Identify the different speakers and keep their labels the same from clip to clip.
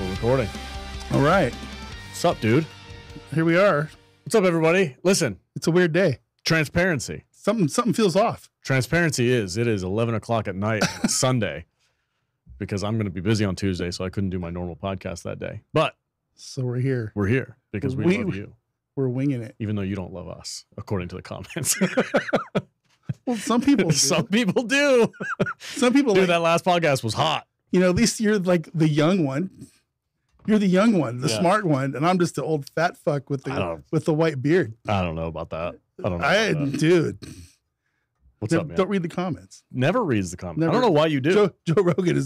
Speaker 1: We're recording.
Speaker 2: All right.
Speaker 1: What's up, dude?
Speaker 2: Here we are.
Speaker 1: What's up, everybody? Listen.
Speaker 2: It's a weird day.
Speaker 1: Transparency.
Speaker 2: Something feels off.
Speaker 1: Transparency is, it is 11 o'clock at night on Sunday because I'm going to be busy on Tuesday, so I couldn't do my normal podcast that day. But
Speaker 2: so we're here.
Speaker 1: We're here because we love you.
Speaker 2: We're winging it.
Speaker 1: Even though you don't love us, according to the comments.
Speaker 2: Well, some people do.
Speaker 1: Some people do.
Speaker 2: Some people
Speaker 1: Dude, that last podcast was hot.
Speaker 2: You know, at least you're like the young one. You're the young one, the smart one, and I'm just the old fat fuck with the white beard.
Speaker 1: I don't know about that. I don't know.
Speaker 2: Dude.
Speaker 1: What's up, man?
Speaker 2: Don't read the comments.
Speaker 1: Never reads the comments.
Speaker 2: Never.
Speaker 1: I don't know why you do.
Speaker 2: Joe Rogan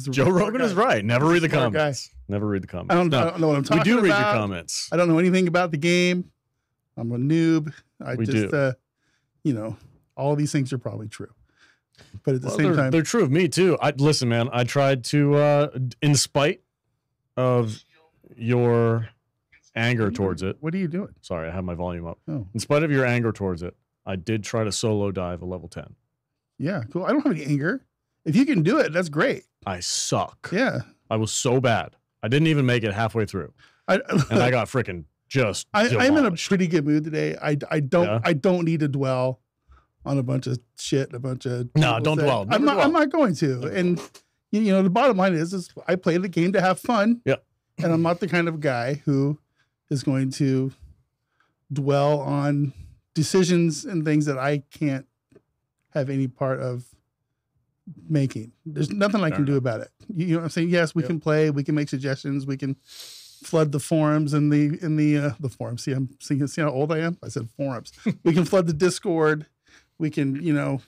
Speaker 2: is
Speaker 1: right. Never read the comments. Never read the comments.
Speaker 2: I don't know what I'm talking about.
Speaker 1: We do read your comments.
Speaker 2: I don't know anything about the game. I'm a noob. You know, all these things are probably true. But at the same time,
Speaker 1: they're true of me too. Listen, man, I tried to, in spite of your anger towards it.
Speaker 2: What are you doing?
Speaker 1: Sorry, I have my volume up.
Speaker 2: Oh.
Speaker 1: In spite of your anger towards it, I did try to solo dive a level 10.
Speaker 2: Yeah, cool. I don't have any anger. If you can do it, that's great.
Speaker 1: I suck.
Speaker 2: Yeah.
Speaker 1: I was so bad. I didn't even make it halfway through. And I got freaking just
Speaker 2: I'm in a pretty good mood today. I don't need to dwell on a bunch of shit, a bunch of
Speaker 1: no, don't dwell.
Speaker 2: I'm not going to. And you know, the bottom line is I play the game to have fun.
Speaker 1: Yeah.
Speaker 2: And I'm not the kind of guy who is going to dwell on decisions and things that I can't have any part of making. There's nothing I can do about it. You know what I'm saying? Yes, we can play, we can make suggestions, we can flood the forums and the forums. See how old I am? I said forums. We can flood the Discord. We can, you know.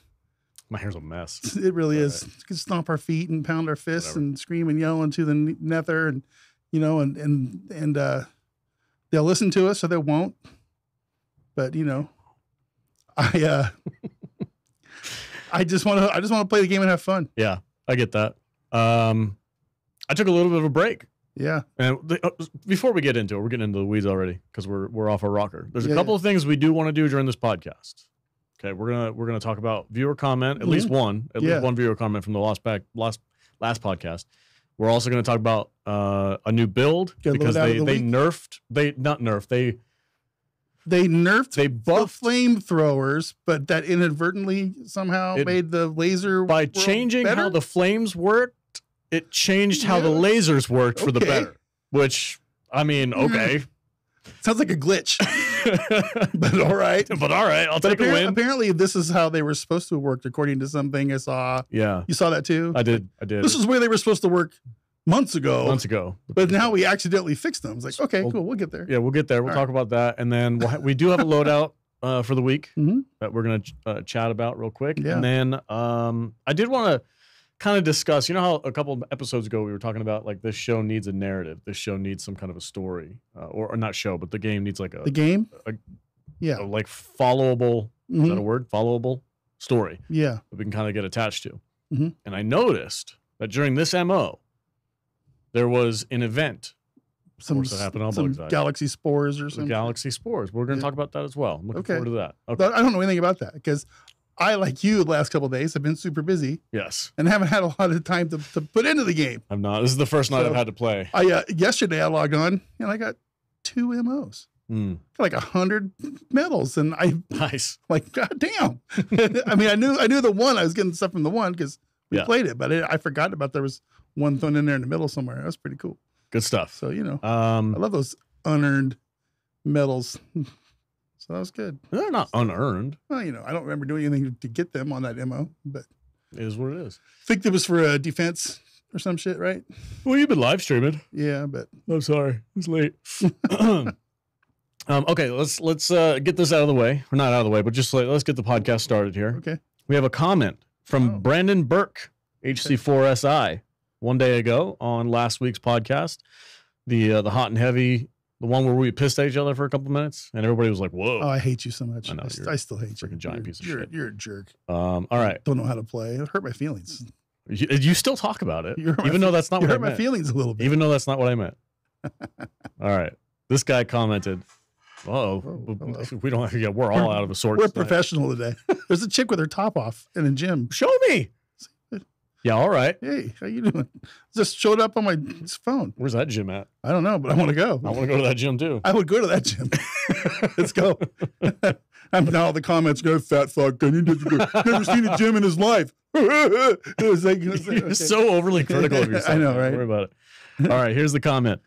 Speaker 1: My hair's a mess.
Speaker 2: It really is. We can stomp our feet and pound our fists and scream and yell into the nether, and you know, and they'll listen to us or they won't. But you know, I just want to play the game and have fun.
Speaker 1: Yeah, I get that. I took a little bit of a break.
Speaker 2: Yeah.
Speaker 1: And before we get into it, we're getting into the weeds already because we're off our rocker. There's a couple of things we do want to do during this podcast. Okay, we're gonna talk about viewer comment, at least one viewer comment from the last podcast. We're also gonna talk about a new build because they buffed
Speaker 2: the flamethrowers, but that inadvertently somehow made the laser
Speaker 1: by changing
Speaker 2: better?
Speaker 1: How the flames worked. It changed how the lasers worked for the better. Which I mean, okay.
Speaker 2: Sounds like a glitch. But all right.
Speaker 1: I'll take a win.
Speaker 2: Apparently, this is how they were supposed to work, according to something I saw.
Speaker 1: Yeah.
Speaker 2: You saw that too?
Speaker 1: I did.
Speaker 2: This is where they were supposed to work months ago. But now we accidentally fixed them. It's like, okay, cool. We'll get there.
Speaker 1: Yeah, we'll get there. We'll talk about that. And then we do have a loadout for the week that we're going to chat about real quick. Yeah. And then I did want to kind of discuss, you know how a couple of episodes ago we were talking about like this show needs a narrative. This show needs some kind of a story or not show, but the game needs like
Speaker 2: the game?
Speaker 1: Like followable, is that a word? Followable story.
Speaker 2: Yeah.
Speaker 1: That we can kind of get attached to. And I noticed that during this MO, there was an event.
Speaker 2: Some galaxy spores or something.
Speaker 1: Galaxy spores. We're going to talk about that as well. I'm looking forward to that. Okay.
Speaker 2: I don't know anything about that because I, like you, the last couple of days have been super busy.
Speaker 1: Yes.
Speaker 2: And haven't had a lot of time to put into the game.
Speaker 1: I'm not. This is the first night I've had to play.
Speaker 2: Yesterday I logged on and I got 2 MOs. Like 100 medals, and
Speaker 1: nice.
Speaker 2: Like, god damn. I mean, I knew the one. I was getting stuff from the one because we played it, but I forgot about there was one thrown in there in the middle somewhere. That was pretty cool.
Speaker 1: Good stuff.
Speaker 2: So you know, I love those unearned medals. So that was good.
Speaker 1: They're not unearned.
Speaker 2: Well, you know, I don't remember doing anything to get them on that MO, but
Speaker 1: it is what it is.
Speaker 2: I think it was for a defense or some shit, right?
Speaker 1: Well, you've been live streaming.
Speaker 2: Yeah, but
Speaker 1: I'm sorry, it's late. Okay, let's get this out of the way. Or not out of the way, but just let's get the podcast started here.
Speaker 2: Okay.
Speaker 1: We have a comment from Brandon Burke, HC4SI, one day ago on last week's podcast, the hot and heavy. The one where we pissed at each other for a couple minutes, and everybody was like, "Whoa!"
Speaker 2: Oh, I hate you so much.
Speaker 1: I know.
Speaker 2: I still hate you.
Speaker 1: Freaking giant piece of shit.
Speaker 2: You're a jerk.
Speaker 1: All right.
Speaker 2: Don't know how to play. It hurt my feelings.
Speaker 1: You still talk about it, even though that's not what I meant.
Speaker 2: You hurt my feelings a little bit.
Speaker 1: Even though that's not what I meant. All right. This guy commented, we don't. Yeah, we're all out of a sort.
Speaker 2: We're professional today. There's a chick with her top off in the gym.
Speaker 1: Show me. Yeah, all right.
Speaker 2: Hey, how you doing? Just showed up on my phone.
Speaker 1: Where's that gym at?
Speaker 2: I don't know, but I want to go.
Speaker 1: I want to go to that gym too.
Speaker 2: I would go to that gym. Let's go. I'm now the comments go, fat fuck. Never seen a gym in his life. It was like,
Speaker 1: You're
Speaker 2: okay.
Speaker 1: so overly critical of yourself.
Speaker 2: I know,
Speaker 1: man.
Speaker 2: right?
Speaker 1: Don't worry about it. All right, here's the comment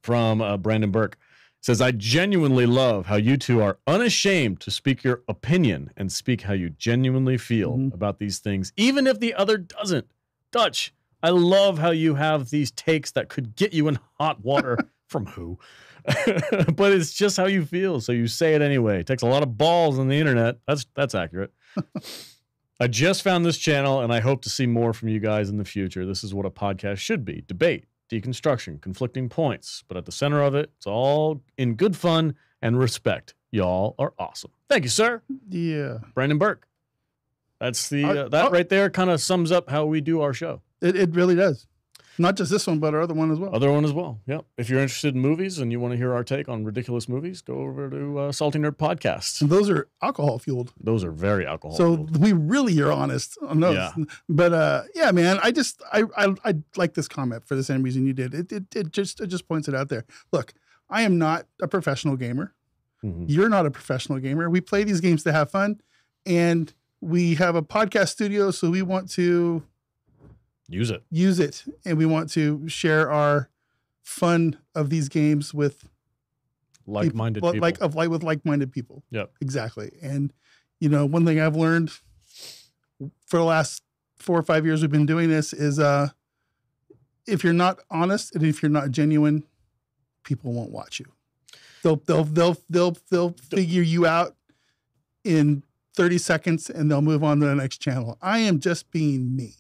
Speaker 1: from Brandon Burke. It says, I genuinely love how you two are unashamed to speak your opinion and speak how you genuinely feel about these things, even if the other doesn't. Dutch, I love how you have these takes that could get you in hot water. From who? But it's just how you feel, so you say it anyway. It takes a lot of balls on the internet. That's accurate. I just found this channel, and I hope to see more from you guys in the future. This is what a podcast should be. Debate, deconstruction, conflicting points. But at the center of it, it's all in good fun and respect. Y'all are awesome. Thank you, sir.
Speaker 2: Yeah.
Speaker 1: Brandon Burke. That's the that right there kind of sums up how we do our show.
Speaker 2: It really does. Not just this one, but our other one as well.
Speaker 1: Other one as well. Yep. If you're interested in movies and you want to hear our take on ridiculous movies, go over to Salty Nerd Podcasts.
Speaker 2: And those are alcohol fueled.
Speaker 1: Those are very alcohol
Speaker 2: fueled. So
Speaker 1: fueled.
Speaker 2: we really are honest on those.
Speaker 1: Yeah.
Speaker 2: But yeah, man, I like this comment for the same reason you did. It just points it out there. Look, I am not a professional gamer. You're not a professional gamer. We play these games to have fun, and we have a podcast studio, so we want to use it, and we want to share our fun of these games with
Speaker 1: like-minded people.
Speaker 2: With like-minded people.
Speaker 1: Yep.
Speaker 2: Exactly. And you know, one thing I've learned for the last 4 or 5 years we've been doing this is if you're not honest and if you're not genuine, people won't watch you. They'll figure you out in 30 seconds and they'll move on to the next channel. I am just being me.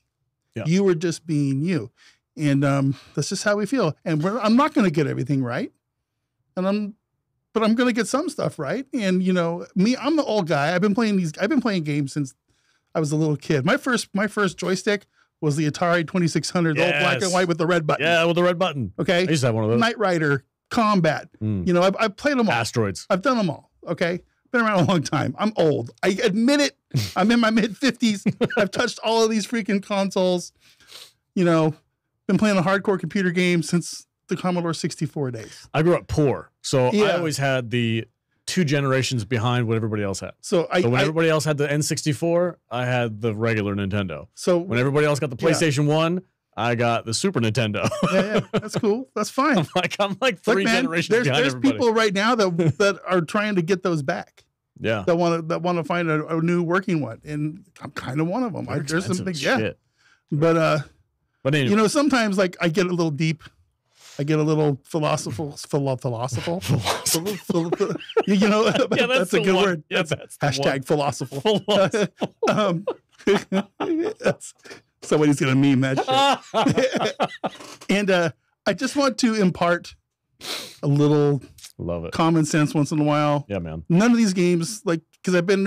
Speaker 2: Yeah. You were just being you. And that's just how we feel. And I'm not going to get everything right. But I'm going to get some stuff right. And you know, me, I'm the old guy. I've been playing games since I was a little kid. My first joystick was the Atari 2600, the old black and white with the red button.
Speaker 1: Yeah, with the red button.
Speaker 2: Okay.
Speaker 1: I used to have one of those.
Speaker 2: Knight Rider, Combat. You know, I've played them all.
Speaker 1: Asteroids.
Speaker 2: I've done them all. Okay. Been around a long time. I'm old. I admit it. I'm in my mid 50s. I've touched all of these freaking consoles. You know, been playing a hardcore computer game since the Commodore 64 days.
Speaker 1: I grew up poor, so I always had the 2 generations behind what everybody else had. So when everybody else had the N64, I had the regular Nintendo. So when everybody else got the PlayStation 1, I got the Super Nintendo.
Speaker 2: Yeah, that's cool. That's fine.
Speaker 1: I'm like 3 generations behind everybody.
Speaker 2: There's people right now that are trying to get those back.
Speaker 1: Yeah.
Speaker 2: That want to find a new working one, and I'm kind of one of them. There's some things, shit. But anyway. You know, sometimes like I get a little deep. I get a little philosophical. You know, yeah, that's a good word. Yeah, that's hashtag philosophical. Somebody's gonna meme that shit. And I just want to impart a little common sense once in a while.
Speaker 1: Yeah, man.
Speaker 2: None of these games, none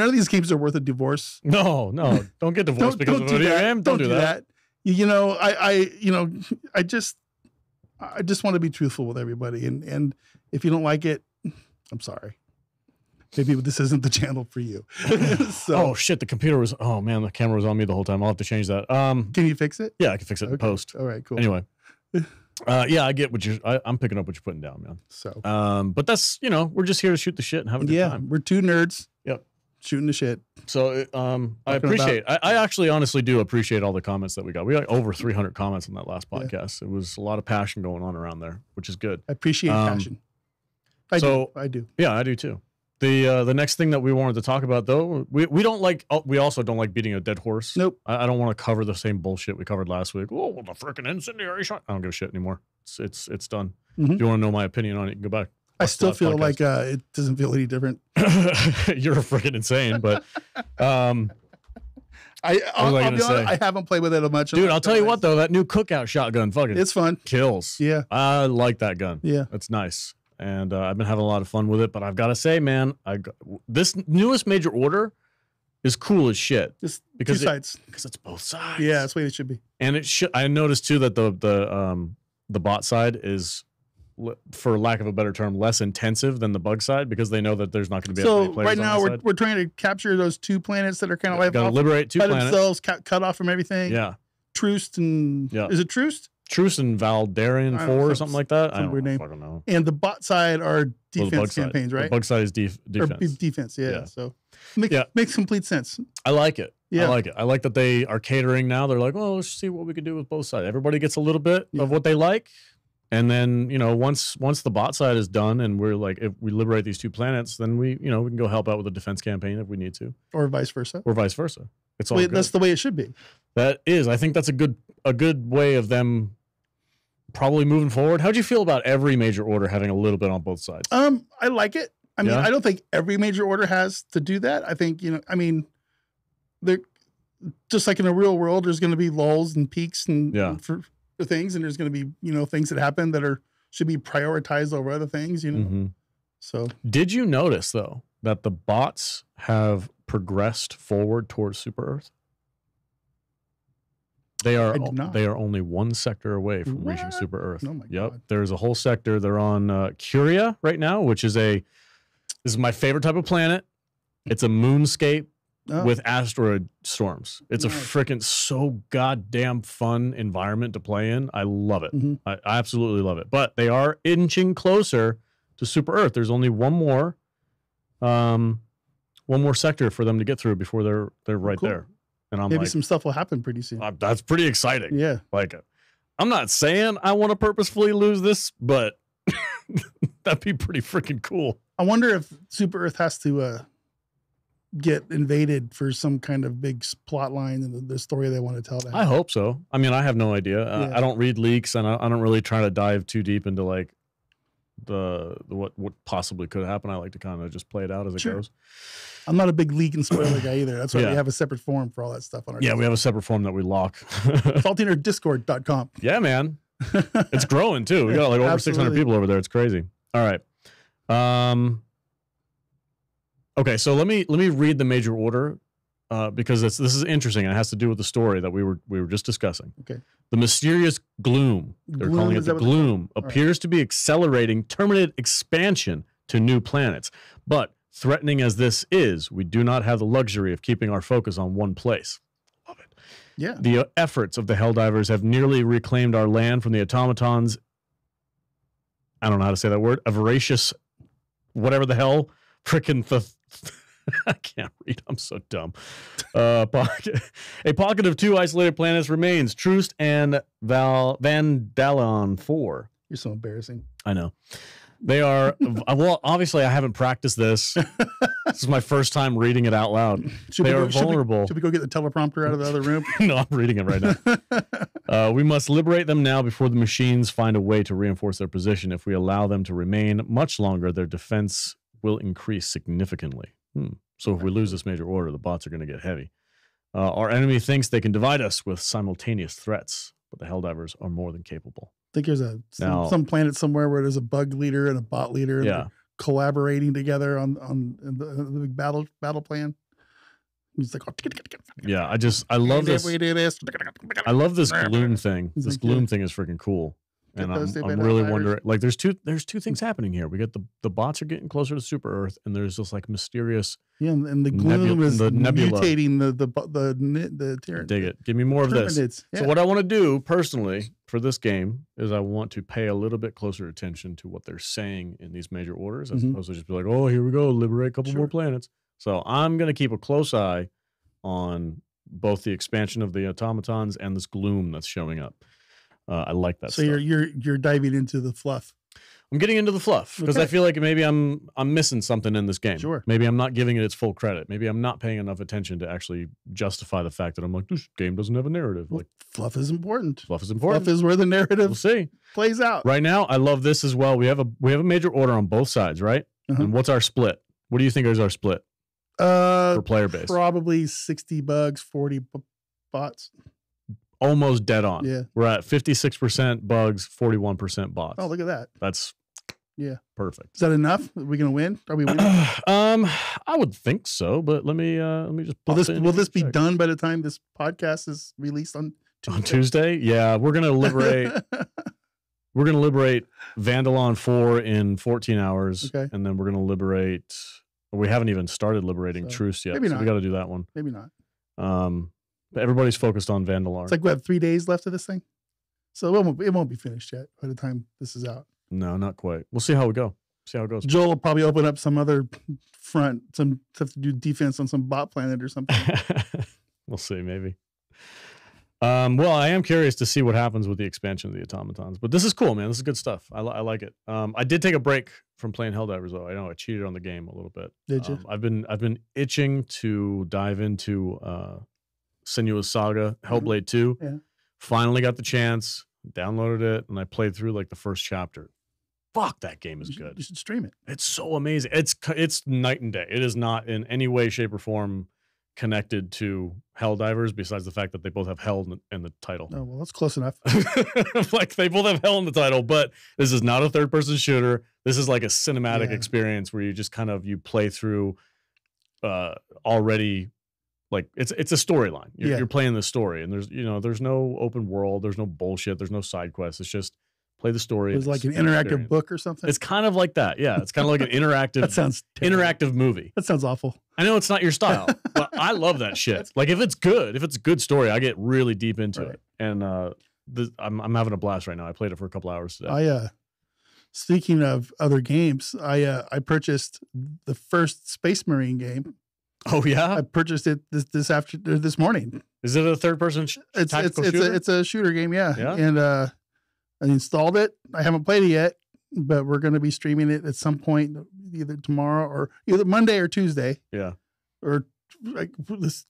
Speaker 2: of these games are worth a divorce.
Speaker 1: No, don't get divorced because of a video game. Don't do that.
Speaker 2: You know, I just want to be truthful with everybody, and if you don't like it, I'm sorry. Maybe this isn't the channel for you.
Speaker 1: Oh shit! The camera was on me the whole time. I'll have to change that.
Speaker 2: Can you fix it?
Speaker 1: Yeah, I can fix it in post.
Speaker 2: All right, cool.
Speaker 1: Anyway, yeah, I get what I'm picking up what you're putting down, man.
Speaker 2: So,
Speaker 1: but that's we're just here to shoot the shit and have a good time.
Speaker 2: We're 2 nerds.
Speaker 1: Yep.
Speaker 2: Shooting the shit.
Speaker 1: So I appreciate. I actually honestly do appreciate all the comments that we got. We got over 300 comments on that last podcast. It was a lot of passion going on around there, which is good.
Speaker 2: I appreciate passion. I do.
Speaker 1: Yeah, I do too. The next thing that we wanted to talk about though, we don't like. We also don't like beating a dead horse.
Speaker 2: Nope.
Speaker 1: I don't want to cover the same bullshit we covered last week. Oh, the freaking incendiary shot! I don't give a shit anymore. It's done. If you want to know my opinion on it, you can go back.
Speaker 2: I still feel like it doesn't feel any different.
Speaker 1: You're freaking insane, but
Speaker 2: I'll be honest, I haven't played with it much.
Speaker 1: Dude, I'll tell you what though, that new cookout shotgun
Speaker 2: it's fun.
Speaker 1: Kills.
Speaker 2: Yeah.
Speaker 1: I like that gun.
Speaker 2: Yeah.
Speaker 1: It's nice. And I've been having a lot of fun with it, but I've got to say, man, this newest major order is cool as shit.
Speaker 2: Just because 2 sides.
Speaker 1: Because it's both sides.
Speaker 2: Yeah, that's the way it should be.
Speaker 1: And I noticed too that the bot side is, for lack of a better term, less intensive than the bug side because they know that there's not going to be as many players
Speaker 2: right now
Speaker 1: on
Speaker 2: we're trying to capture those 2 planets that are kind of like
Speaker 1: gotta liberate 2 planets
Speaker 2: themselves, cut off from everything.
Speaker 1: Yeah.
Speaker 2: Truce and is it Truce?
Speaker 1: Truce and Valdarian 4 or something like that. I don't fucking know.
Speaker 2: And the bot side are defense campaigns, right?
Speaker 1: The bug side is defense.
Speaker 2: Or defense, yeah. So makes complete sense.
Speaker 1: I like it. Yeah. I like it. I like that they are catering now. They're like, well, let's see what we can do with both sides. Everybody gets a little bit of what they like. And then, once the bot side is done and we're like, if we liberate these 2 planets, then we can go help out with a defense campaign if we need to.
Speaker 2: Or vice versa.
Speaker 1: It's all good.
Speaker 2: That's the way it should be.
Speaker 1: That is. I think that's a good way of them probably moving forward. How'd you feel about every major order having a little bit on both sides?
Speaker 2: I like it. I mean, I don't think every major order has to do that. I think, they're just like in the real world, there's going to be lulls and peaks and for things. And there's going to be, things that happen that should be prioritized over other things, So
Speaker 1: did you notice though, that the bots have progressed forward towards Super Earth? They are only 1 sector away from reaching Super Earth.
Speaker 2: Oh my God.
Speaker 1: There's a whole sector. They're on Curia right now, which is this is my favorite type of planet. It's a moonscape with asteroid storms. It's a freaking so goddamn fun environment to play in. I love it. I absolutely love it. But they are inching closer to Super Earth. There's only one more sector for them to get through before they're right there. And I'm
Speaker 2: maybe some stuff will happen pretty soon.
Speaker 1: That's pretty exciting.
Speaker 2: Yeah.
Speaker 1: Like, I'm not saying I want to purposefully lose this, but that'd be pretty freaking cool.
Speaker 2: I wonder if Super Earth has to get invaded for some kind of big plot line in the story they want to tell.
Speaker 1: I hope so. I mean, I have no idea. I don't read leaks, and I don't really try to dive too deep into like the what possibly could happen. I like to kind of just play it out as it goes.
Speaker 2: I'm not a big leak and spoiler guy either. That's why we have a separate forum for all that stuff on our
Speaker 1: Discord. We have a separate forum that we lock.
Speaker 2: Saltdivers.discord.com.
Speaker 1: Yeah, man. It's growing too. We got like over 600 people over there. It's crazy. All right. Okay, so let me read the major order because this is interesting and it has to do with the story that we were just discussing.
Speaker 2: Okay.
Speaker 1: The mysterious Gloom, they're calling it the Gloom, appears to be accelerating Terminid expansion to new planets. But threatening as this is, we do not have the luxury of keeping our focus on one place. Love it.
Speaker 2: Yeah.
Speaker 1: The efforts of the Helldivers have nearly reclaimed our land from the automatons. I don't know how to say that word. A voracious, whatever the hell, frickin' I can't read. I'm so dumb. A pocket of 2 isolated planets remains. Truce and Vandalon 4.
Speaker 2: You're so embarrassing.
Speaker 1: I know. They are, well, obviously I haven't practiced this. This is my first time reading it out loud. They are vulnerable.
Speaker 2: Should we go get the teleprompter out of the other room?
Speaker 1: No, I'm reading it right now. We must liberate them now before the machines find a way to reinforce their position. If we allow them to remain much longer, their defense will increase significantly. So if we lose this major order, the bots are going to get heavy. Our enemy thinks they can divide us with simultaneous threats, but the Helldivers are more than capable.
Speaker 2: I think there's some planet somewhere where there's a bug leader and a bot leader, and they're collaborating together on the big battle plan. He's like,
Speaker 1: I love this. I love this Gloom thing. This Gloom thing is freaking cool. And I'm really wondering, like, there's two things happening here. We get the bots are getting closer to Super Earth, and there's this like mysterious
Speaker 2: and the Gloom is mutating the Terran.
Speaker 1: Dig it. Give me more of this. Yeah. So what I want to do personally for this game is I want to pay a little bit closer attention to what they're saying in these major orders, as opposed to just be like, oh, here we go, liberate a couple more planets. So I'm gonna keep a close eye on both the expansion of the automatons and this Gloom that's showing up. I like that.
Speaker 2: So stuff. you're diving into the fluff.
Speaker 1: I'm getting into the fluff because I feel like maybe I'm missing something in this game.
Speaker 2: Sure.
Speaker 1: Maybe I'm not giving it its full credit. Maybe I'm not paying enough attention to actually justify the fact that I'm like, this game doesn't have a narrative.
Speaker 2: Well,
Speaker 1: like
Speaker 2: fluff is important.
Speaker 1: Fluff is important.
Speaker 2: Fluff is where the narrative plays out.
Speaker 1: Right now, I love this as well. We have a major order on both sides, right? And what's our split? What do you think is our split for player base?
Speaker 2: Probably 60 bugs, 40 bots.
Speaker 1: Almost dead on.
Speaker 2: Yeah.
Speaker 1: We're at 56% bugs, 41% bots.
Speaker 2: Oh, look at that.
Speaker 1: That's perfect.
Speaker 2: Is that enough? Are we going to win? Are we winning?
Speaker 1: I would think so, but let me just
Speaker 2: will this be done by the time this podcast is released on Tuesday?
Speaker 1: On Tuesday? Yeah, we're going to liberate Vandalon 4 in 14 hours.
Speaker 2: Okay.
Speaker 1: And then we're going to liberate, we haven't even started liberating Truce yet.
Speaker 2: Maybe not.
Speaker 1: So we got to do that one.
Speaker 2: Maybe not.
Speaker 1: But everybody's focused on Vandalar.
Speaker 2: It's like we have 3 days left of this thing, so it won't be finished yet by the time this is out.
Speaker 1: No, not quite. We'll see how we go. See how it goes.
Speaker 2: Joel will probably open up some other front, some have to do defense on some bot planet or something.
Speaker 1: We'll see, maybe. Well, I am curious to see what happens with the expansion of the automatons, but this is cool, man. This is good stuff. I like it. I did take a break from playing Helldivers, though. I know I cheated on the game a little bit.
Speaker 2: Did you?
Speaker 1: I've been itching to dive into Senua's Saga, Hellblade 2.
Speaker 2: Yeah.
Speaker 1: Finally got the chance, downloaded it, and I played through like the first chapter. Fuck, that game is good.
Speaker 2: You should stream it.
Speaker 1: It's so amazing. It's night and day. It is not in any way, shape, or form connected to Helldivers, besides the fact that they both have Hell in the title.
Speaker 2: Oh, well, that's close enough.
Speaker 1: Like, they both have Hell in the title, but this is not a third-person shooter. This is like a cinematic experience where you just kind of, you play through already, like, it's a storyline. You're playing the story, and there's no open world, there's no bullshit, there's no side quests. It's just play the story.
Speaker 2: It's like an interactive book or something.
Speaker 1: It's kind of like that. Yeah, it's kind of like an interactive.
Speaker 2: That sounds
Speaker 1: interactive movie.
Speaker 2: That sounds awful.
Speaker 1: I know it's not your style, but I love that shit. Like, if it's a good story, I get really deep into it, and I'm having a blast right now. I played it for a couple hours today.
Speaker 2: Speaking of other games, I purchased the first Space Marine game.
Speaker 1: Oh yeah,
Speaker 2: I purchased it this morning.
Speaker 1: Is it a third person?
Speaker 2: It's a shooter game. Yeah. And I installed it. I haven't played it yet, but we're going to be streaming it at some point, either tomorrow or either Monday or Tuesday.
Speaker 1: Yeah.
Speaker 2: Or like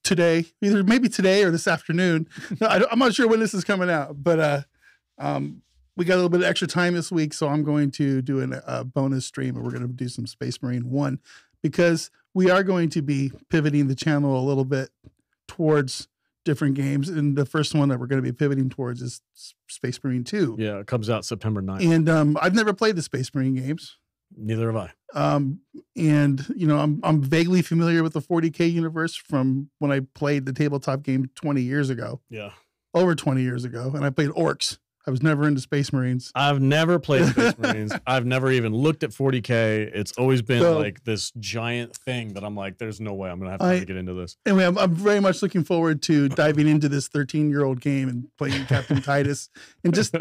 Speaker 2: today, maybe today or this afternoon. No, I'm not sure when this is coming out, but we got a little bit of extra time this week, so I'm going to do a bonus stream, and we're going to do some Space Marine 1, because we are going to be pivoting the channel a little bit towards different games, and the first one that we're going to be pivoting towards is Space Marine 2.
Speaker 1: Yeah, it comes out September 9th.
Speaker 2: And I've never played the Space Marine games.
Speaker 1: Neither have
Speaker 2: I. And I'm vaguely familiar with the 40K universe from when I played the tabletop game 20 years ago.
Speaker 1: Yeah.
Speaker 2: Over 20 years ago. And I played Orcs. I was never into Space Marines.
Speaker 1: I've never played Space Marines. I've never even looked at 40K. It's always been like this giant thing that I'm like, there's no way I'm going to have time to get into this.
Speaker 2: Anyway, I'm very much looking forward to diving into this 13-year-old game and playing Captain Titus, and just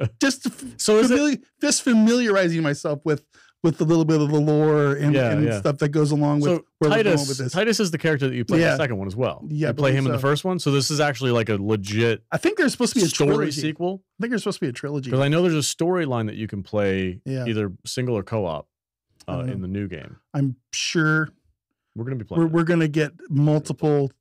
Speaker 2: familiarizing myself with a little bit of the lore and stuff that goes along with where we're going with this.
Speaker 1: Titus is the character that you play in the second one as well.
Speaker 2: Yeah,
Speaker 1: you play him in the first one, so this is actually like a legit.
Speaker 2: I think there's supposed to be a
Speaker 1: story
Speaker 2: trilogy.
Speaker 1: sequel.
Speaker 2: I think there's supposed to be a trilogy,
Speaker 1: because I know there's a storyline that you can play either single or co-op in the new game.
Speaker 2: I'm sure
Speaker 1: we're gonna be playing.
Speaker 2: We're gonna get multiple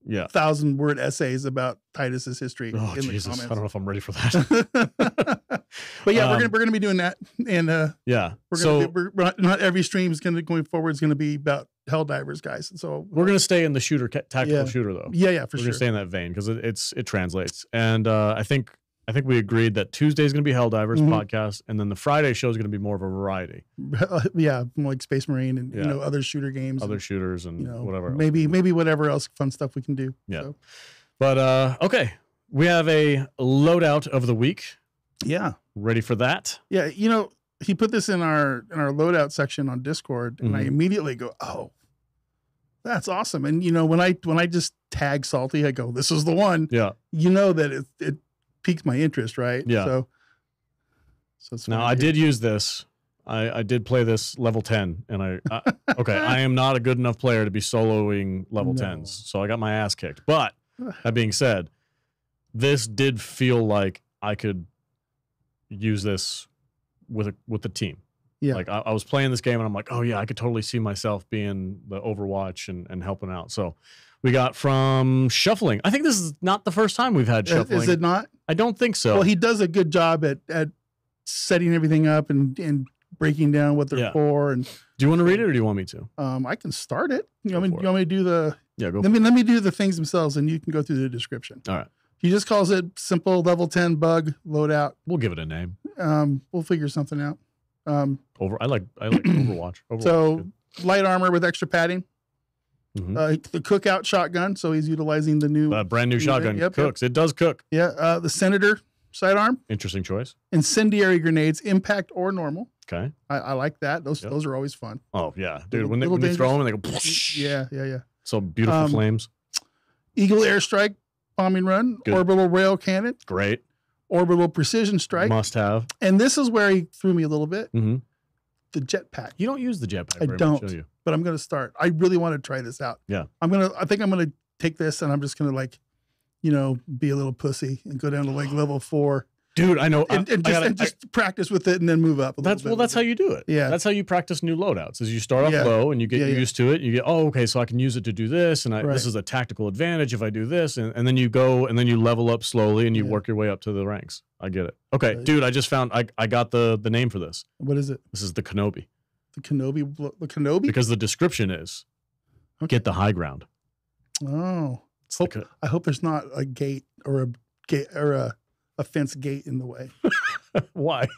Speaker 2: 1,000-word essays about Titus's history.
Speaker 1: Oh Jesus! The comments. I don't know if I'm ready for that.
Speaker 2: But yeah, we're gonna be doing that, and not every stream is going forward is gonna be about Helldivers, guys. So
Speaker 1: we're gonna stay in the tactical shooter though.
Speaker 2: Yeah, for sure.
Speaker 1: We're gonna stay in that vein because it translates, and I think we agreed that Tuesday is gonna be Helldivers podcast, and then the Friday show is gonna be more of a variety.
Speaker 2: More like Space Marine and other shooter games,
Speaker 1: shooters, and whatever.
Speaker 2: Maybe whatever else fun stuff we can do.
Speaker 1: Yeah,
Speaker 2: so.
Speaker 1: But okay, we have a loadout of the week.
Speaker 2: Yeah.
Speaker 1: Ready for that?
Speaker 2: Yeah. He put this in our loadout section on Discord, and I immediately go, oh, that's awesome. And when I just tag Salty, I go, this is the one.
Speaker 1: Yeah.
Speaker 2: That it piqued my interest, right?
Speaker 1: Yeah.
Speaker 2: So it's
Speaker 1: now I did use this. I did play this level 10, and I am not a good enough player to be soloing level 10s, so I got my ass kicked. But that being said, this did feel like I could use this with the team. Yeah. Like I was playing this game and I'm like, oh yeah, I could totally see myself being the Overwatch and helping out. So we got from shuffling. I think this is not the first time we've had shuffling.
Speaker 2: Is it not?
Speaker 1: I don't think so.
Speaker 2: Well, he does a good job at setting everything up and breaking down what they're for. And
Speaker 1: do you want to read it or do you want me to?
Speaker 2: I can start it. You want me to do the?
Speaker 1: Yeah, go.
Speaker 2: Let me do the things themselves, and you can go through the description.
Speaker 1: All right.
Speaker 2: He just calls it simple level 10 bug loadout.
Speaker 1: We'll give it a name.
Speaker 2: We'll figure something out.
Speaker 1: I like Overwatch.
Speaker 2: So light armor with extra padding. The cookout shotgun. So he's utilizing the new
Speaker 1: brand new shotgun. Cooks. It does cook.
Speaker 2: Yeah. The Senator sidearm.
Speaker 1: Interesting choice.
Speaker 2: Incendiary grenades, impact or normal.
Speaker 1: Okay.
Speaker 2: I like that. Those are always fun.
Speaker 1: Oh yeah, dude. When they throw them and they go.
Speaker 2: Yeah.
Speaker 1: So beautiful flames.
Speaker 2: Eagle airstrike bombing run,
Speaker 1: Good.
Speaker 2: orbital rail cannon,
Speaker 1: Great.
Speaker 2: orbital precision strike.
Speaker 1: Must have.
Speaker 2: And this is where he threw me a little bit.
Speaker 1: Mm-hmm.
Speaker 2: The jetpack.
Speaker 1: You don't use the jetpack.
Speaker 2: I
Speaker 1: very
Speaker 2: don't,
Speaker 1: much, do you?
Speaker 2: but I'm going to start. I really want to try this out.
Speaker 1: Yeah.
Speaker 2: I think I'm going to take this and I'm just going to like, be a little pussy and go down to like level 4.
Speaker 1: Dude, I know.
Speaker 2: And just practice with it and then move up.
Speaker 1: That's how you do it.
Speaker 2: Yeah.
Speaker 1: That's how you practice new loadouts is you start off low and you get used to it. You get, okay, so I can use it to do this. And this is a tactical advantage if I do this. And then you go and then you level up slowly and you work your way up to the ranks. I get it. Okay, dude, I just found, I got the name for this.
Speaker 2: What is it?
Speaker 1: This is the Kenobi.
Speaker 2: The Kenobi?
Speaker 1: Because the description is get the high ground.
Speaker 2: Oh. I hope there's not a gate or a fence gate in the way.
Speaker 1: Why?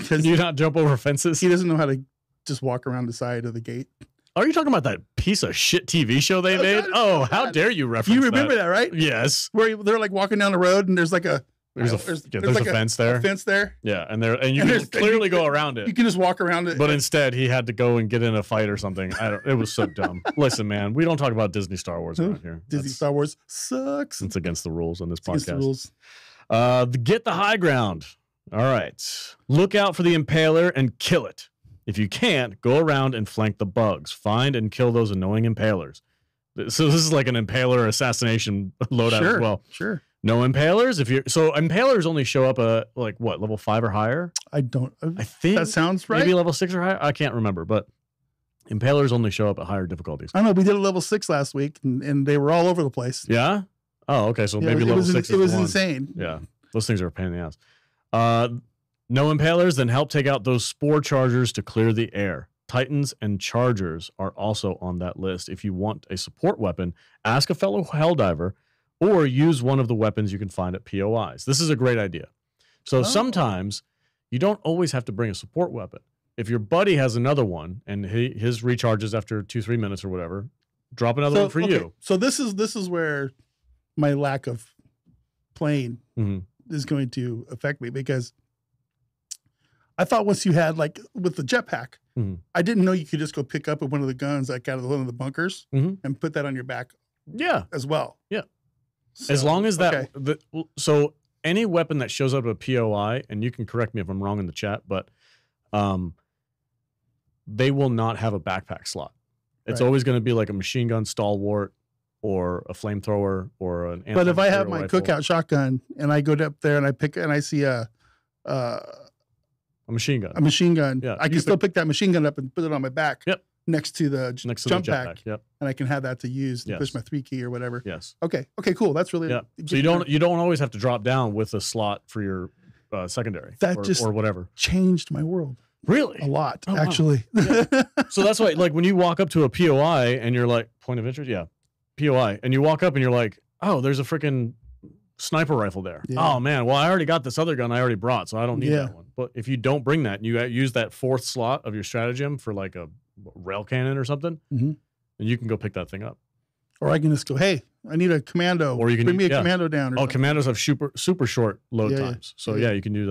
Speaker 1: Can you not jump over fences?
Speaker 2: He doesn't know how to just walk around the side of the gate.
Speaker 1: Are you talking about that piece of shit TV show they made? Oh, how dare you reference
Speaker 2: You remember that, right?
Speaker 1: Yes.
Speaker 2: Where they're like walking down the road and there's like a
Speaker 1: there's a fence there.
Speaker 2: A fence there.
Speaker 1: Yeah, and you can clearly go around it.
Speaker 2: You can just walk around it.
Speaker 1: But instead, he had to go and get in a fight or something. It was so dumb. Listen, man, we don't talk about Disney Star Wars around here.
Speaker 2: Disney Star Wars sucks.
Speaker 1: It's against the rules on this podcast.
Speaker 2: Against the rules.
Speaker 1: Get the high ground. All right. Look out for the impaler and kill it. If you can't, go around and flank the bugs. Find and kill those annoying impalers. So this is like an impaler assassination loadout as well.
Speaker 2: Sure.
Speaker 1: No impalers. Impalers only show up like what, level 5 or higher?
Speaker 2: I think that sounds right.
Speaker 1: Maybe level 6 or higher. I can't remember, but impalers only show up at higher difficulties.
Speaker 2: I don't know. We did a level 6 last week, and they were all over the place.
Speaker 1: Yeah. Oh, okay. So maybe level 6.
Speaker 2: It was insane.
Speaker 1: Yeah, those things are a pain in the ass. No impalers. Then help take out those spore chargers to clear the air. Titans and chargers are also on that list. If you want a support weapon, ask a fellow Helldiver. Or use one of the weapons you can find at POIs. This is a great idea. So sometimes you don't always have to bring a support weapon. If your buddy has another one and his recharges after 2-3 minutes or whatever, drop another one for you.
Speaker 2: So this is where my lack of playing is going to affect me, because I thought once you had, like with the jetpack, I didn't know you could just go pick up one of the guns like out of one of the bunkers and put that on your back.
Speaker 1: Yeah,
Speaker 2: as well.
Speaker 1: Yeah. So, as long as that, so any weapon that shows up at a POI, and you can correct me if I'm wrong in the chat, but they will not have a backpack slot. It's always going to be like a machine gun stalwart or a flamethrower or an.
Speaker 2: But if I have my cookout shotgun and I go up there and I see a
Speaker 1: machine gun,
Speaker 2: yeah, I can still pick that machine gun up and put it on my back.
Speaker 1: Yep.
Speaker 2: Next to the jump pack.
Speaker 1: Yep.
Speaker 2: And I can have that to use to push my 3 key or whatever.
Speaker 1: Yes.
Speaker 2: Okay, cool. That's really
Speaker 1: So you don't always have to drop down with a slot for your secondary or whatever.
Speaker 2: Changed my world.
Speaker 1: Really?
Speaker 2: A lot, actually.
Speaker 1: Wow. Yeah. So that's why, like, when you walk up to a POI and you're like, point of interest? Yeah. POI. And you walk up and you're like, oh, there's a freaking sniper rifle there. Yeah. Oh, man. Well, I already got this other gun I already brought, so I don't need that one. But if you don't bring that and you use that 4th slot of your stratagem for like a rail cannon or something, and you can go pick that thing up.
Speaker 2: Or I can just go, hey, I need a commando. Or you can bring me a commando down.
Speaker 1: Commandos have super short load times. So you can do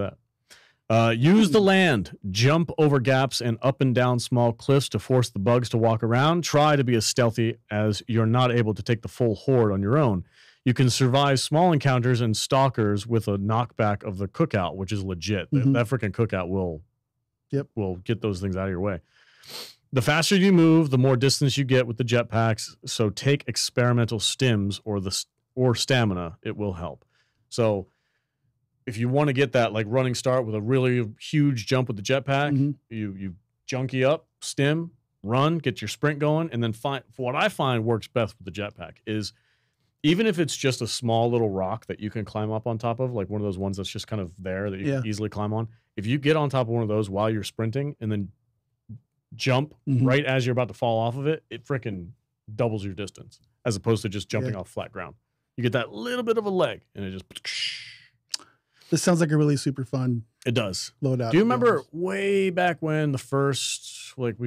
Speaker 1: that. Use the land. Jump over gaps and up and down small cliffs to force the bugs to walk around. Try to be as stealthy as you're not able to take the full horde on your own. You can survive small encounters and stalkers with a knockback of the cookout, which is legit. That freaking cookout will get those things out of your way. The faster you move, the more distance you get with the jetpacks. So take experimental stims or stamina. It will help. So if you want to get that like running start with a really huge jump with the jetpack, you junkie up, stim, run, get your sprint going, and then what I find works best with the jetpack is even if it's just a small little rock that you can climb up on top of, like one of those ones that's just kind of there that you can easily climb on. If you get on top of one of those while you're sprinting and then jump right as you're about to fall off of it, it freaking doubles your distance as opposed to just jumping off flat ground. You get that little bit of a leg and it just.
Speaker 2: This sounds like a really super fun.
Speaker 1: It does.
Speaker 2: Loadout.
Speaker 1: Do you remember way back when we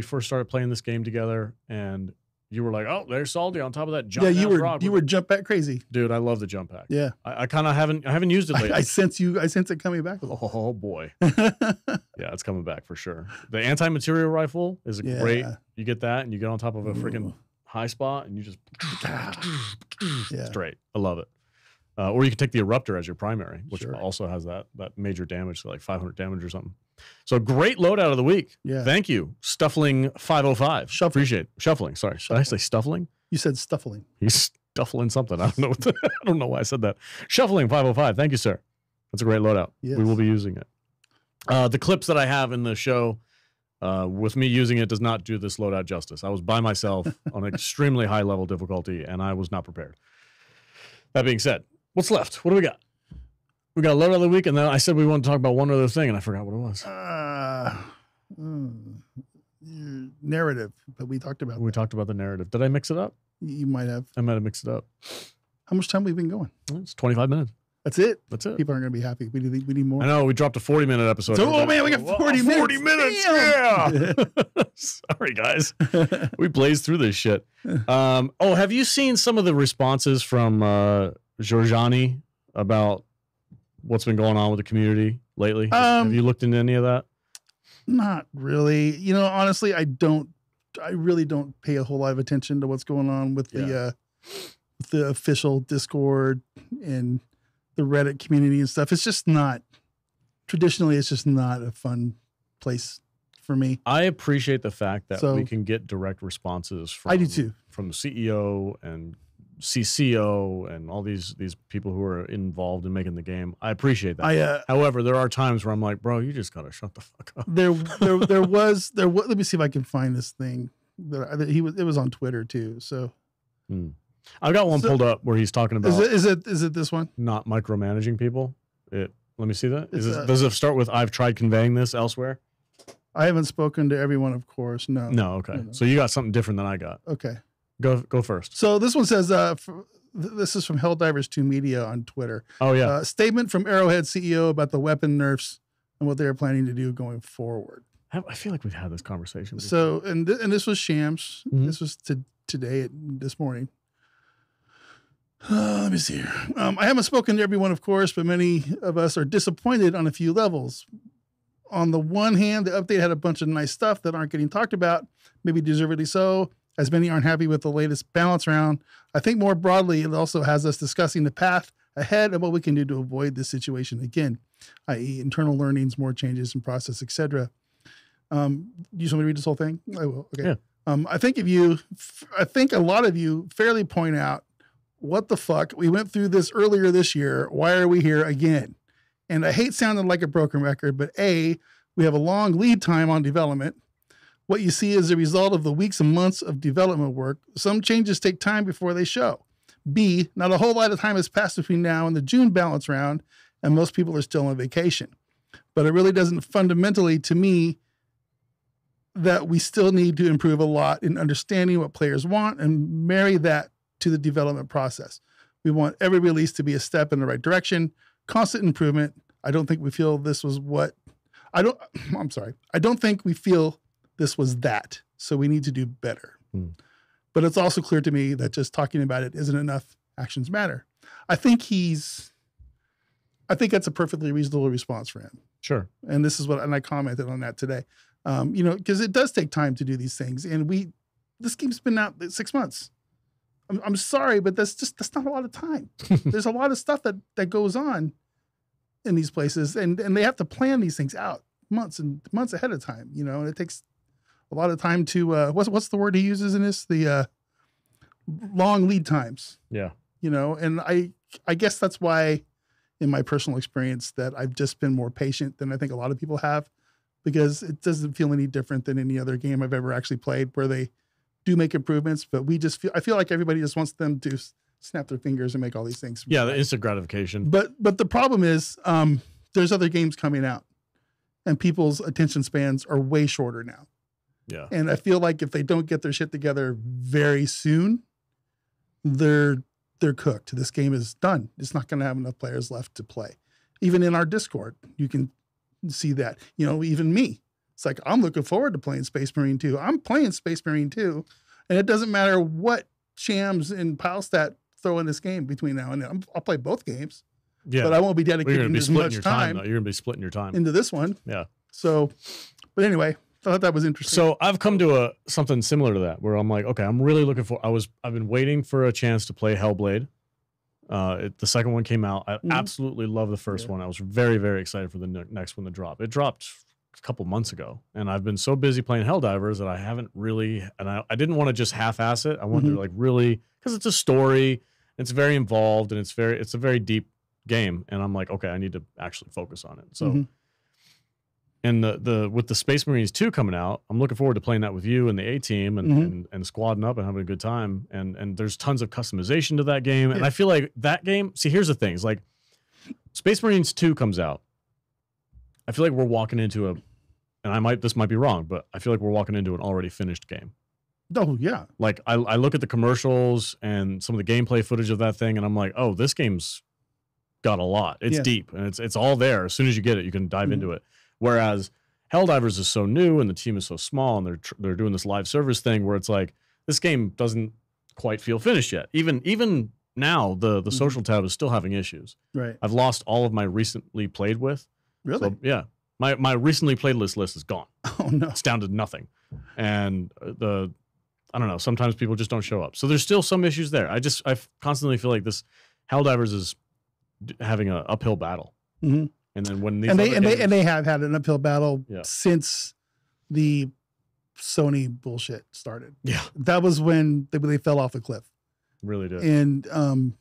Speaker 1: first started playing this game together and you were like, oh, there's Salty on top of that jump.
Speaker 2: Yeah, you were jump pack crazy.
Speaker 1: Dude, I love the jump pack.
Speaker 2: Yeah.
Speaker 1: I kind of haven't used it lately.
Speaker 2: I sense it coming back.
Speaker 1: Oh boy. Yeah, it's coming back for sure. The anti-material rifle is great. You get that and you get on top of a freaking high spot and you just
Speaker 2: Yeah.
Speaker 1: straight. I love it. Or you can take the Eruptor as your primary, which also has that major damage, so like 500 damage or something. So great loadout of the week.
Speaker 2: Yeah.
Speaker 1: Thank you, Stuffling505. Appreciate it. Shuffling. Sorry. Did I say Stuffling?
Speaker 2: You said Stuffling.
Speaker 1: He's stuffling something. I don't know. I don't know why I said that. Shuffling505. Thank you, sir. That's a great loadout.
Speaker 2: Yes.
Speaker 1: We will be using it. The clips that I have in the show with me using it does not do this loadout justice. I was by myself on extremely high level difficulty, and I was not prepared. That being said, what's left? What do we got? We got a loadout of the week, and then I said we wanted to talk about one other thing, and I forgot what it was.
Speaker 2: Narrative, but we talked about
Speaker 1: talked about the narrative. Did I mix it up?
Speaker 2: You might have.
Speaker 1: I might have mixed it up.
Speaker 2: How much time have we been going?
Speaker 1: It's 25 minutes.
Speaker 2: That's it?
Speaker 1: That's it.
Speaker 2: People aren't going to be happy. We need more.
Speaker 1: I know. We dropped a 40-minute episode.
Speaker 2: Oh, man, we got 40 minutes.
Speaker 1: 40 minutes. Yeah. Sorry, guys. We blazed through this shit. Have you seen some of the responses from Giorgiani about what's been going on with the community lately? Have you looked into any of that?
Speaker 2: Not really. Honestly, I really don't pay a whole lot of attention to what's going on with the official Discord and the Reddit community and stuff. It's just not, traditionally, it's just not a fun place for me.
Speaker 1: I appreciate the fact that we can get direct responses from,
Speaker 2: I do too,
Speaker 1: from the CEO and CCO and all these people who are involved in making the game. I appreciate that. However, there are times where I'm like, bro, you just gotta shut the fuck up.
Speaker 2: There was. Let me see if I can find this thing. It was on Twitter too. So.
Speaker 1: I've got one pulled up where he's talking about.
Speaker 2: Is it this one?
Speaker 1: Not micromanaging people. Let me see that. Does it start with "I've tried conveying this elsewhere"?
Speaker 2: I haven't spoken to everyone, of course. No.
Speaker 1: No. Okay. No. So you got something different than I got.
Speaker 2: Okay.
Speaker 1: Go first.
Speaker 2: So this one says, this is from Helldivers 2 Media on Twitter.
Speaker 1: Oh yeah.
Speaker 2: Statement from Arrowhead CEO about the weapon nerfs and what they're planning to do going forward.
Speaker 1: I feel like we've had this conversation before.
Speaker 2: So and this was Shams. Mm-hmm. This was this morning. Let me see here. I haven't spoken to everyone, of course, but many of us are disappointed on a few levels. On the one hand, the update had a bunch of nice stuff that aren't getting talked about, maybe deservedly so, as many aren't happy with the latest balance round. I think more broadly, it also has us discussing the path ahead and what we can do to avoid this situation again, i.e. internal learnings, more changes in process, etc. You just want me to read this whole thing? I will. Okay. Yeah. I think a lot of you fairly point out, what the fuck? We went through this earlier this year. Why are we here again? And I hate sounding like a broken record, but A, we have a long lead time on development. What you see is a result of the weeks and months of development work. Some changes take time before they show. B, not a whole lot of time has passed between now and the June balance round, and most people are still on vacation. But it really doesn't fundamentally, to me, that we still need to improve a lot in understanding what players want and marry that to the development process. We want every release to be a step in the right direction, constant improvement. I don't think we feel this was I don't think we feel this was that. So we need to do better. But it's also clear to me that just talking about it isn't enough. Actions matter. I think that's a perfectly reasonable response for him.
Speaker 1: Sure.
Speaker 2: And I commented on that today. Because it does take time to do these things. And this game's been out 6 months. I'm sorry, but that's not a lot of time. There's a lot of stuff that goes on in these places, and they have to plan these things out months and months ahead of time, and it takes a lot of time to, what's the word he uses in this? The long lead times.
Speaker 1: Yeah.
Speaker 2: And I guess that's why in my personal experience that I've just been more patient than I think a lot of people have, because it doesn't feel any different than any other game I've ever actually played where they do make improvements, but I feel like everybody just wants them to snap their fingers and make all these things.
Speaker 1: Yeah, the instant gratification.
Speaker 2: But the problem is there's other games coming out and people's attention spans are way shorter now.
Speaker 1: Yeah.
Speaker 2: And I feel like if they don't get their shit together very soon, they're cooked. This game is done. It's not going to have enough players left to play. Even in our Discord, you can see that, even me. It's like, I'm looking forward to playing Space Marine 2. I'm playing Space Marine 2, and it doesn't matter what Shams and Pilestat throw in this game between now and then. I'll play both games, but I won't be dedicating as much time.
Speaker 1: You're going to be splitting your time
Speaker 2: into this one.
Speaker 1: Yeah.
Speaker 2: So, but anyway, thought that was interesting.
Speaker 1: So I've come to something similar to that, where I'm like, okay, I'm really looking for. I've been waiting for a chance to play Hellblade. The second one came out. I absolutely love the first one. I was very, very excited for the next one to drop. It dropped a couple months ago, and I've been so busy playing Helldivers that I haven't really, and I didn't want to just half-ass it. I wanted to like really, because it's a story, it's very involved, and it's a very deep game, and I'm like, okay, I need to actually focus on it. So, and with the Space Marines 2 coming out, I'm looking forward to playing that with you and the A team and squadding up and having a good time. And there's tons of customization to that game, and I feel like that game. See, here's the thing: is like Space Marines 2 comes out. I feel like we're walking into this might be wrong, but I feel like we're walking into an already finished game.
Speaker 2: Oh yeah.
Speaker 1: Like I look at the commercials and some of the gameplay footage of that thing, and I'm like, oh, this game's got a lot. It's deep, and it's all there. As soon as you get it, you can dive into it. Whereas Helldivers is so new and the team is so small, and they're doing this live service thing where it's like this game doesn't quite feel finished yet. Even now, the social tab is still having issues.
Speaker 2: Right.
Speaker 1: I've lost all of my recently played with.
Speaker 2: Really?
Speaker 1: So, yeah. My recently played list is gone.
Speaker 2: Oh no.
Speaker 1: It's down to nothing. And I don't know, sometimes people just don't show up. So there's still some issues there. I constantly feel like this Helldivers is having an uphill battle. And then when these
Speaker 2: they have had an uphill battle since the Sony bullshit started.
Speaker 1: Yeah.
Speaker 2: That was when they fell off a cliff.
Speaker 1: Really did.
Speaker 2: And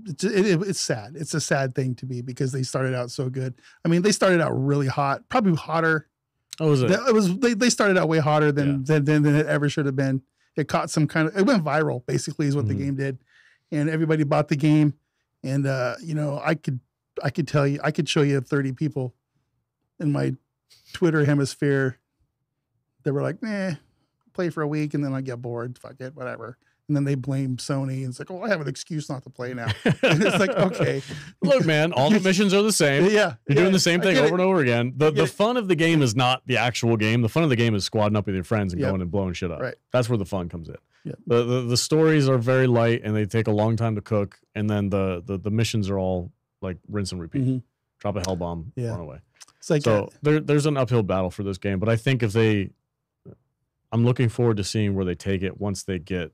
Speaker 2: it's sad. It's a sad thing to me because they started out so good. I mean, they started out really hot, probably hotter.
Speaker 1: Oh, was it?
Speaker 2: They started out way hotter than it ever should have been. It caught some it went viral basically is what the game did. And everybody bought the game. And I could tell you, I could show you 30 people in my Twitter hemisphere that were like, play for a week and then I get bored. Fuck it, whatever. And then they blame Sony and it's like, oh, I have an excuse not to play now. And it's like, okay.
Speaker 1: Look, man, all the missions are the same.
Speaker 2: Yeah.
Speaker 1: You're doing the same thing over and over again. The fun of the game is not the actual game. The fun of the game is squadding up with your friends and going and blowing shit up.
Speaker 2: Right.
Speaker 1: That's where the fun comes in.
Speaker 2: Yeah.
Speaker 1: The stories are very light and they take a long time to cook. And then the missions are all like rinse and repeat. Drop a hell bomb, run away.
Speaker 2: It's like
Speaker 1: there's an uphill battle for this game, but I think I'm looking forward to seeing where they take it once they get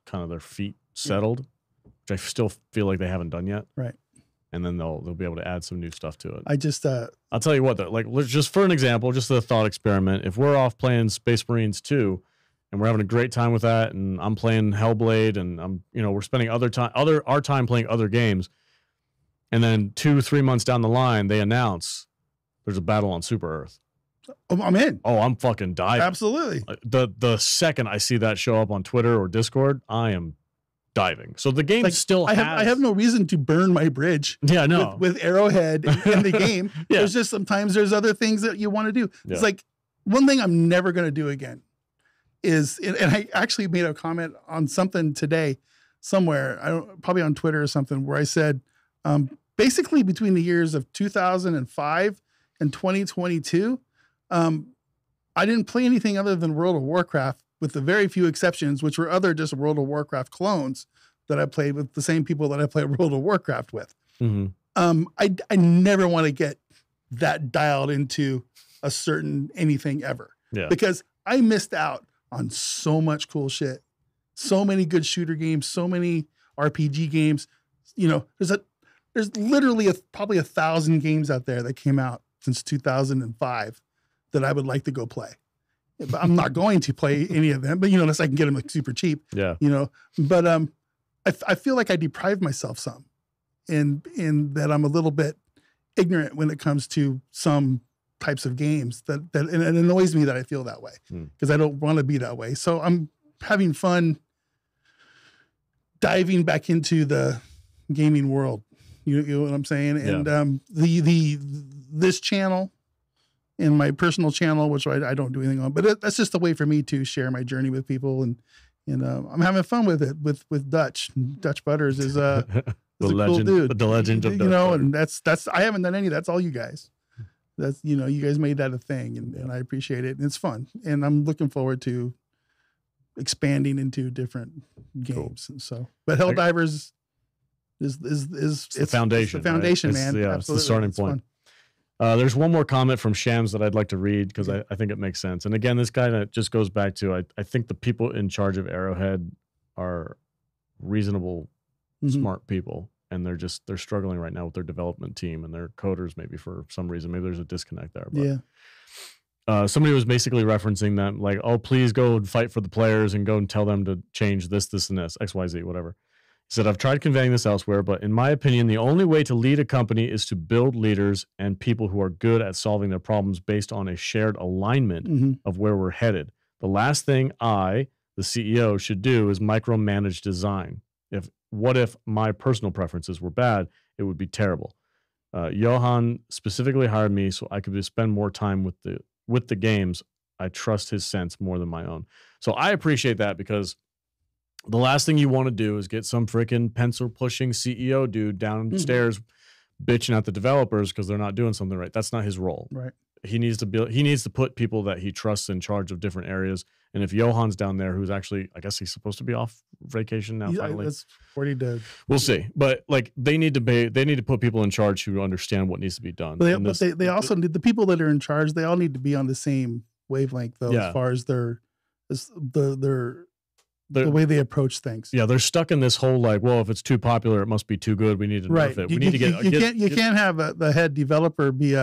Speaker 1: kind of their feet settled, which I still feel like they haven't done yet.
Speaker 2: Right.
Speaker 1: And then they'll be able to add some new stuff to it.
Speaker 2: I'll
Speaker 1: tell you what, though, like just for an example, just a thought experiment. If we're off playing Space Marines 2 and we're having a great time with that, and I'm playing Hellblade, and we're spending our time playing other games. And then 2-3 months down the line, they announce there's a battle on Super Earth.
Speaker 2: I'm in.
Speaker 1: Oh, I'm fucking diving.
Speaker 2: Absolutely.
Speaker 1: The second I see that show up on Twitter or Discord, I am diving. So the game I
Speaker 2: have no reason to burn my bridge.
Speaker 1: Yeah, no.
Speaker 2: With Arrowhead in the game. There's just sometimes there's other things that you want to do. It's like one thing I'm never going to do again is, and I actually made a comment on something today somewhere, probably on Twitter or something, where I said, basically between the years of 2005 and 2022, I didn't play anything other than World of Warcraft, with the very few exceptions, which were other just World of Warcraft clones that I played with the same people that I play World of Warcraft with. I never want to get that dialed into a certain anything ever, because I missed out on so much cool shit, so many good shooter games, so many RPG games. There's literally probably 1,000 games out there that came out since 2005 that I would like to go play. But I'm not going to play any of them, but unless I can get them like super cheap.
Speaker 1: Yeah.
Speaker 2: But I feel like I deprived myself some in that I'm a little bit ignorant when it comes to some types of games and it annoys me that I feel that way because I don't want to be that way. So I'm having fun diving back into the gaming world. You know what I'm saying? And this channel and my personal channel, which I don't do anything on, but that's just a way for me to share my journey with people, and I'm having fun with it with Dutch. Dutch Butters is a cool dude.
Speaker 1: The legend of Dutch
Speaker 2: and that's I haven't done any. That's all you guys. That's you guys made that a thing, and I appreciate it. And it's fun, and I'm looking forward to expanding into different games. Cool. And so, but Helldivers is
Speaker 1: the foundation.
Speaker 2: It's the foundation,
Speaker 1: right?
Speaker 2: man.
Speaker 1: It's the starting point. There's one more comment from Shams that I'd like to read because I think it makes sense. And again, this kind of just goes back to I think the people in charge of Arrowhead are reasonable, smart people, and they're struggling right now with their development team and their coders. Maybe for some reason, maybe there's a disconnect there. But, somebody was basically referencing that, like, oh, please go and fight for the players and go and tell them to change this, this, and this, XYZ, whatever. He said, I've tried conveying this elsewhere, but in my opinion, the only way to lead a company is to build leaders and people who are good at solving their problems based on a shared alignment of where we're headed. The last thing the CEO, should do is micromanage design. What if my personal preferences were bad? It would be terrible. Johan specifically hired me so I could spend more time with the games. I trust his sense more than my own. So I appreciate that, because the last thing you want to do is get some freaking pencil pushing CEO dude downstairs bitching at the developers because they're not doing something right. That's not his role.
Speaker 2: Right.
Speaker 1: He needs to put people that he trusts in charge of different areas. And if Johan's down there, who's actually, I guess he's supposed to be off vacation now. Finally,
Speaker 2: that's what he did.
Speaker 1: We'll see. But like they need to put people in charge who understand what needs to be done.
Speaker 2: But they also need the people that are in charge. They all need to be on the same wavelength, though, as far as the way they approach things.
Speaker 1: Yeah, they're stuck in this whole like, well, if it's too popular, it must be too good. We need to nerf it. We need to get.
Speaker 2: You can't have the head developer be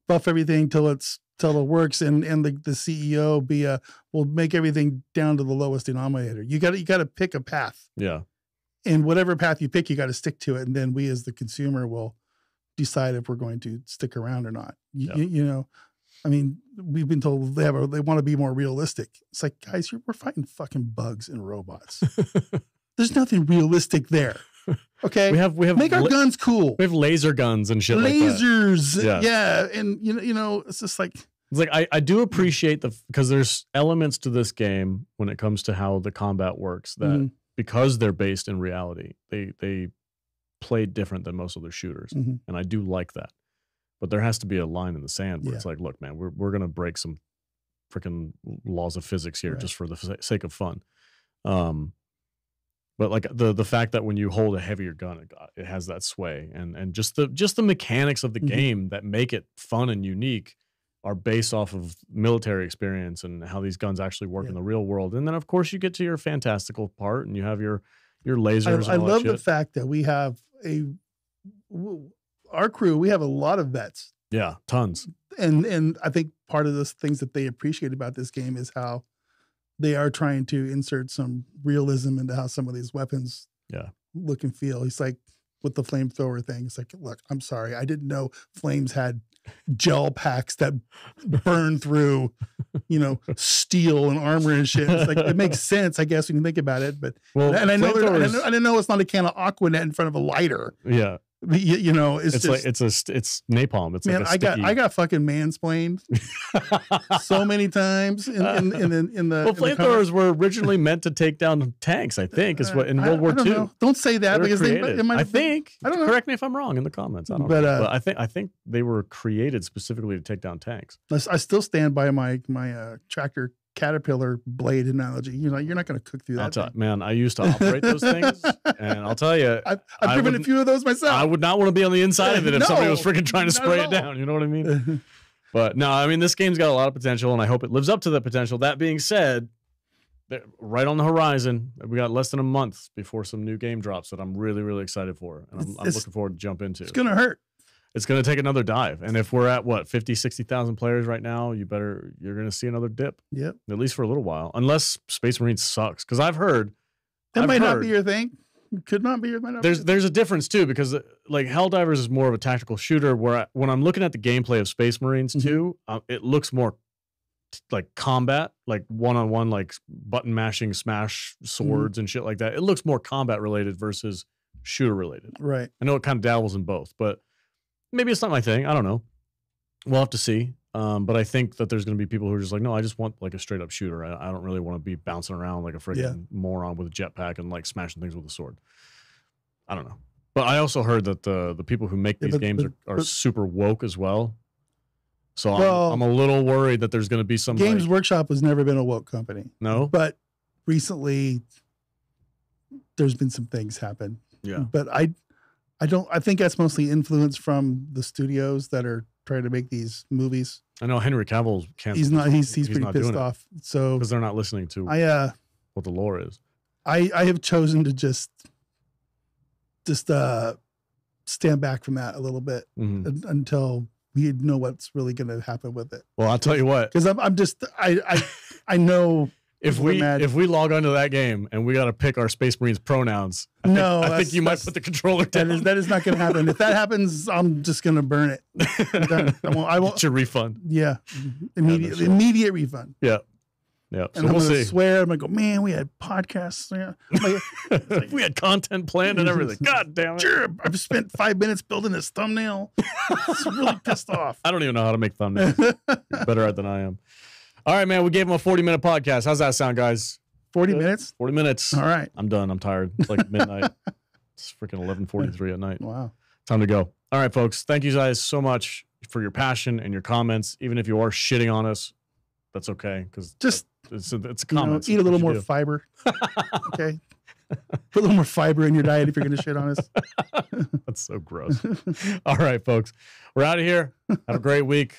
Speaker 2: buff everything till it works, and the CEO be will make everything down to the lowest denominator. You got to pick a path.
Speaker 1: Yeah,
Speaker 2: and whatever path you pick, you got to stick to it, and then we as the consumer will decide if we're going to stick around or not. You know. I mean, we've been told they want to be more realistic. It's like, guys, we're fighting fucking bugs and robots. There's nothing realistic there. Okay,
Speaker 1: we have
Speaker 2: make our guns cool.
Speaker 1: We have laser guns and shit.
Speaker 2: Lasers,
Speaker 1: like that.
Speaker 2: Yeah, and you know, it's just like
Speaker 1: I do appreciate because there's elements to this game when it comes to how the combat works that because they're based in reality, they play different than most other shooters, and I do like that. But there has to be a line in the sand where it's like, look, man, we're gonna break some freaking laws of physics here just for the sake of fun. But like the fact that when you hold a heavier gun, it has that sway, and just the mechanics of the game that make it fun and unique are based off of military experience and how these guns actually work in the real world. And then of course you get to your fantastical part and you have your lasers.
Speaker 2: I love the fact that we have our crew, we have a lot of vets.
Speaker 1: Yeah, tons.
Speaker 2: And I think part of the things that they appreciate about this game is how they are trying to insert some realism into how some of these weapons look and feel. It's like with the flamethrower thing. It's like, look, I'm sorry. I didn't know flames had gel packs that burn through, steel and armor and shit. It's like, it makes sense, I guess, when you think about it. But, and I didn't know it's not a can of Aquanet in front of a lighter.
Speaker 1: Yeah.
Speaker 2: It's
Speaker 1: like it's napalm. It's
Speaker 2: man,
Speaker 1: like
Speaker 2: I got fucking mansplained so many times in the.
Speaker 1: Well, flamethrowers were originally meant to take down tanks. I think is what in World War II.
Speaker 2: Don't say that because
Speaker 1: I think. I don't know. Correct me if I'm wrong in the comments. I don't know. But I think they were created specifically to take down tanks.
Speaker 2: I still stand by my tractor Caterpillar blade analogy. You're not going to cook through that.
Speaker 1: Man, I used to operate those things, and I'll tell you,
Speaker 2: I've driven a few of those myself.
Speaker 1: I would not want to be on the inside of it if somebody was freaking trying to spray it down. You know what I mean? But no, I mean, this game's got a lot of potential, and I hope it lives up to the potential. That being said, right on the horizon, we got less than a month before some new game drops that I'm really, really excited for, and I'm looking forward to jump into.
Speaker 2: It's going to hurt.
Speaker 1: It's going to take another dive. And if we're at 50, 60,000 players right now, you're going to see another dip.
Speaker 2: Yep.
Speaker 1: At least for a little while, unless Space Marines sucks. Cause I've heard
Speaker 2: that might not be your thing. Could not be your thing.
Speaker 1: There's a difference too, because like Helldivers is more of a tactical shooter where when I'm looking at the gameplay of Space Marines too, it looks more like combat, like one-on-one, like button mashing, smash swords and shit like that. It looks more combat related versus shooter related.
Speaker 2: Right.
Speaker 1: I know it kind of dabbles in both, but maybe it's not my thing. I don't know. We'll have to see. But I think that there's going to be people who are just like, no, I just want like a straight up shooter. I don't really want to be bouncing around like a freaking moron with a jetpack and like smashing things with a sword. I don't know. But I also heard that the people who make these games are super woke as well. So I'm a little worried that there's going to be some
Speaker 2: Games Workshop has never been a woke company.
Speaker 1: No,
Speaker 2: but recently there's been some things happen.
Speaker 1: Yeah,
Speaker 2: but I think that's mostly influence from the studios that are trying to make these movies.
Speaker 1: I know Henry Cavill can't.
Speaker 2: He's not. He's pretty
Speaker 1: not
Speaker 2: pissed off. So
Speaker 1: because they're not listening to what the lore is.
Speaker 2: I have chosen to just stand back from that a little bit until we know what's really going to happen with it.
Speaker 1: Well, I'll tell you what,
Speaker 2: because I know
Speaker 1: if we log onto that game and we got to pick our Space Marines pronouns, I think you might put the controller down.
Speaker 2: That is not going to happen. If that happens, I'm just going to burn it. I won't.
Speaker 1: Get your refund.
Speaker 2: Yeah, immediate refund.
Speaker 1: Yeah. Yeah,
Speaker 2: and I'm gonna swear. I'm gonna go, man. We had podcasts. Yeah.
Speaker 1: We had content planned and everything. God damn it!
Speaker 2: Sure, I've spent 5 minutes building this thumbnail. It's really pissed off.
Speaker 1: I don't even know how to make thumbnails. You're better at it than I am. All right, man. We gave him a 40-minute podcast. How's that sound, guys?
Speaker 2: 40 minutes.
Speaker 1: 40 minutes.
Speaker 2: All right.
Speaker 1: I'm done. I'm tired. It's like midnight. It's freaking 11:43 at night.
Speaker 2: Wow.
Speaker 1: Time to go. All right, folks. Thank you guys so much for your passion and your comments. Even if you are shitting on us, that's okay because it's a comment.
Speaker 2: Eat a little more fiber. Okay. Put a little more fiber in your diet if you're going to shit on us.
Speaker 1: That's so gross. All right, folks. We're out of here. Have a great week.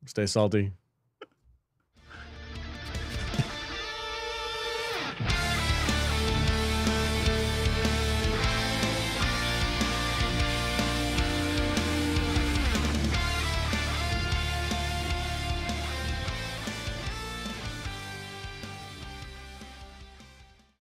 Speaker 1: Stay salty.